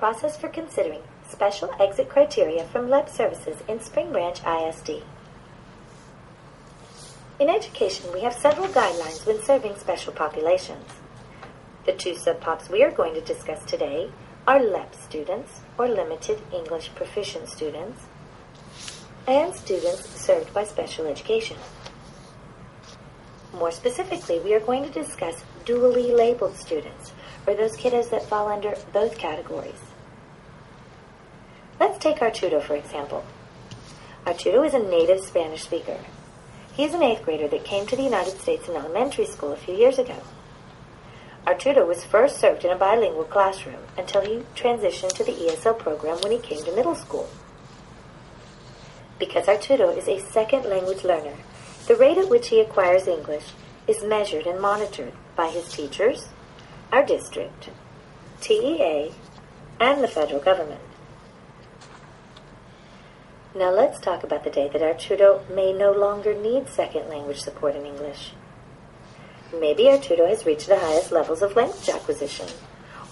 process for considering special exit criteria from LEP services in Spring Branch ISD. In education, we have several guidelines when serving special populations. The two subpops we are going to discuss today are LEP students, or Limited English Proficient students, and students served by special education. More specifically, we are going to discuss dually labeled students, or those kiddos that fall under both categories. Let's take Arturo, for example. Arturo is a native Spanish speaker. He is an 8th grader that came to the United States in elementary school a few years ago. Arturo was first served in a bilingual classroom until he transitioned to the ESL program when he came to middle school. Because Arturo is a second language learner, the rate at which he acquires English is measured and monitored by his teachers, our district, TEA, and the federal government. Now let's talk about the day that Arturo may no longer need second language support in English. Maybe Arturo has reached the highest levels of language acquisition,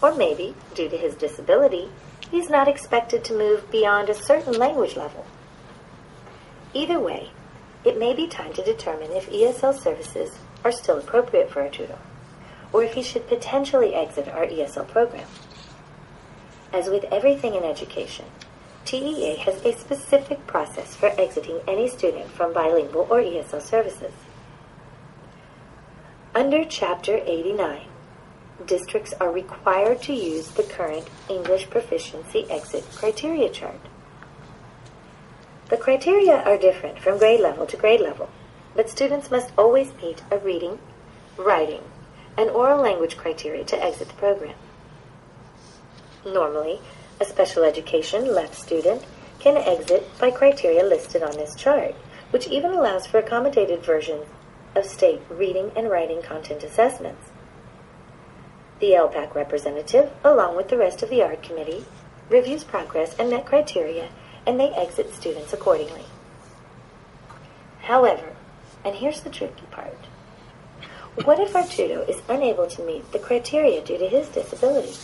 or maybe, due to his disability, he's not expected to move beyond a certain language level. Either way, it may be time to determine if ESL services are still appropriate for Arturo, or if he should potentially exit our ESL program. As with everything in education, TEA has a specific process for exiting any student from bilingual or ESL services. Under Chapter 89, districts are required to use the current English proficiency exit criteria chart. The criteria are different from grade level to grade level, but students must always meet a reading, writing, and oral language criteria to exit the program. Normally, a special education LEP student can exit by criteria listed on this chart, which even allows for accommodated versions of state reading and writing content assessments. The LPAC representative, along with the rest of the ARD committee, reviews progress and met criteria, and they exit students accordingly. However, and here's the tricky part, what if Arturo is unable to meet the criteria due to his disability?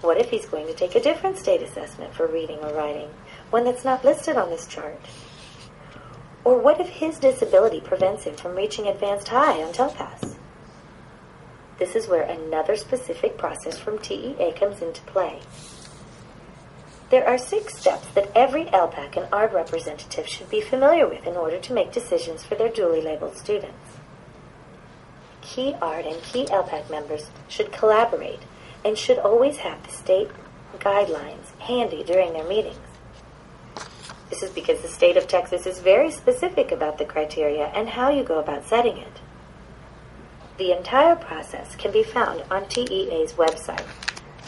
What if he's going to take a different state assessment for reading or writing, one that's not listed on this chart? Or what if his disability prevents him from reaching advanced high on TELPAS? This is where another specific process from TEA comes into play. There are 6 steps that every LPAC and ARD representative should be familiar with in order to make decisions for their duly labeled students. Key ARD and key LPAC members should collaborate and should always have the state guidelines handy during their meetings. This is because the state of Texas is very specific about the criteria and how you go about setting it. The entire process can be found on TEA's website,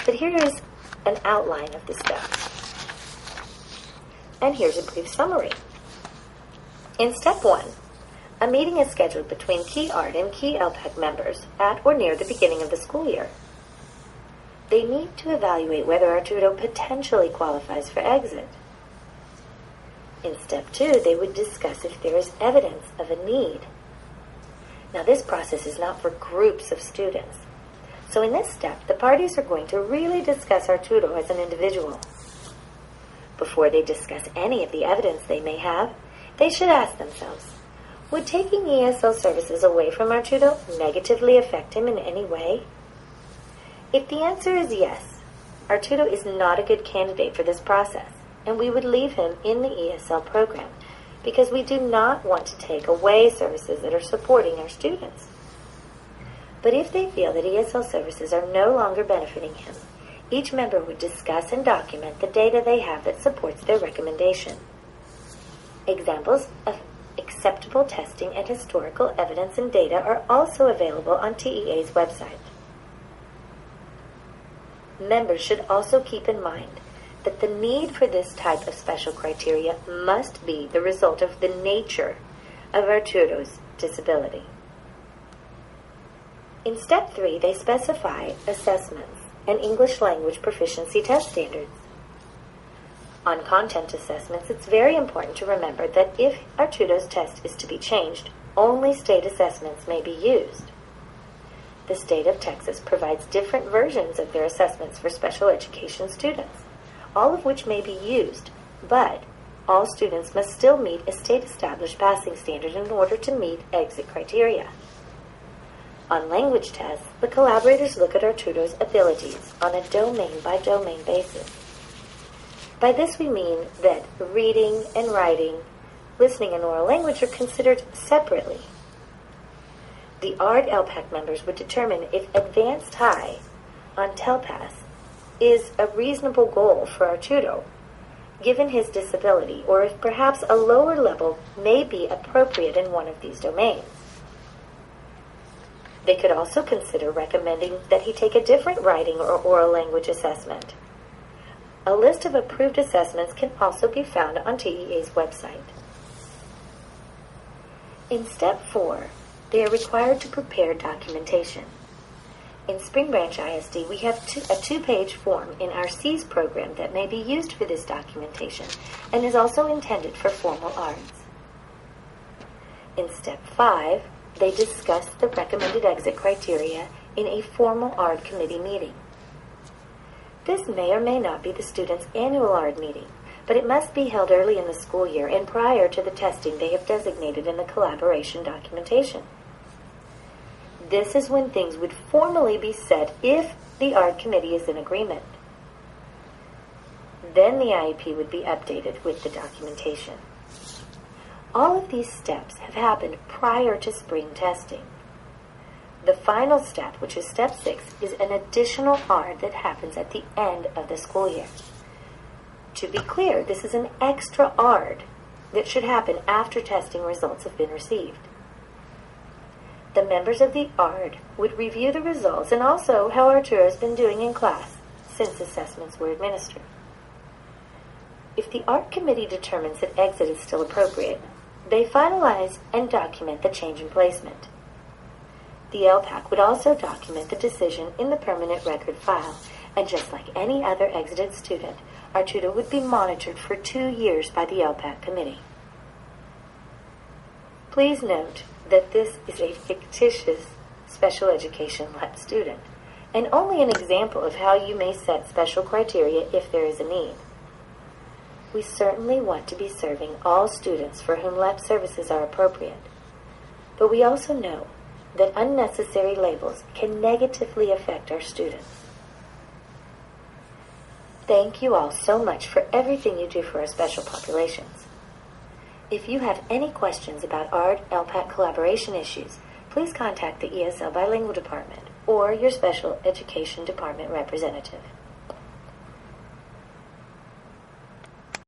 but here is an outline of the steps. And here's a brief summary. In step 1, a meeting is scheduled between key ARD and key LPAC members at or near the beginning of the school year. They need to evaluate whether Arturo potentially qualifies for exit. In step 2, they would discuss if there is evidence of a need. Now, this process is not for groups of students. So in this step, the parties are going to really discuss Arturo as an individual. Before they discuss any of the evidence they may have, they should ask themselves, would taking ESL services away from Arturo negatively affect him in any way? If the answer is yes, Arturo is not a good candidate for this process, and we would leave him in the ESL program because we do not want to take away services that are supporting our students. But if they feel that ESL services are no longer benefiting him, each member would discuss and document the data they have that supports their recommendation. Examples of acceptable testing and historical evidence and data are also available on TEA's website. Members should also keep in mind that the need for this type of special criteria must be the result of the nature of Arturo's disability. In step 3, they specify assessments and English language proficiency test standards. On content assessments, it's very important to remember that if Arturo's test is to be changed, only state assessments may be used. the state of Texas provides different versions of their assessments for special education students, all of which may be used, but all students must still meet a state-established passing standard in order to meet exit criteria. On language tests, the collaborators look at our tutors' abilities on a domain-by-domain basis. By this we mean that reading and writing, listening and oral language are considered separately. The ARD LPAC members would determine if Advanced High on TELPAS is a reasonable goal for our tutor, given his disability, or if perhaps a lower level may be appropriate in one of these domains. They could also consider recommending that he take a different writing or oral language assessment. A list of approved assessments can also be found on TEA's website. In Step 4, they are required to prepare documentation. In Spring Branch ISD, we have a two-page form in our SEAS program that may be used for this documentation and is also intended for formal ARDs. In Step 5, they discuss the recommended exit criteria in a formal ARD committee meeting. This may or may not be the student's annual ARD meeting, but it must be held early in the school year and prior to the testing they have designated in the collaboration documentation. This is when things would formally be set if the ARD committee is in agreement. Then the IEP would be updated with the documentation. All of these steps have happened prior to spring testing. The final step, which is Step 6, is an additional ARD that happens at the end of the school year. To be clear, this is an extra ARD that should happen after testing results have been received. The members of the ARD would review the results and also how our tutor has been doing in class since assessments were administered. If the ARD committee determines that exit is still appropriate, they finalize and document the change in placement. The LPAC would also document the decision in the permanent record file, and just like any other exited student, our tutor would be monitored for 2 years by the LPAC committee. Please note that this is a fictitious special education lab student, and only an example of how you may set special criteria if there is a need. We certainly want to be serving all students for whom LEP services are appropriate, but we also know that unnecessary labels can negatively affect our students. Thank you all so much for everything you do for our special populations. If you have any questions about ARD LPAC collaboration issues, please contact the ESL Bilingual Department or your Special Education Department representative.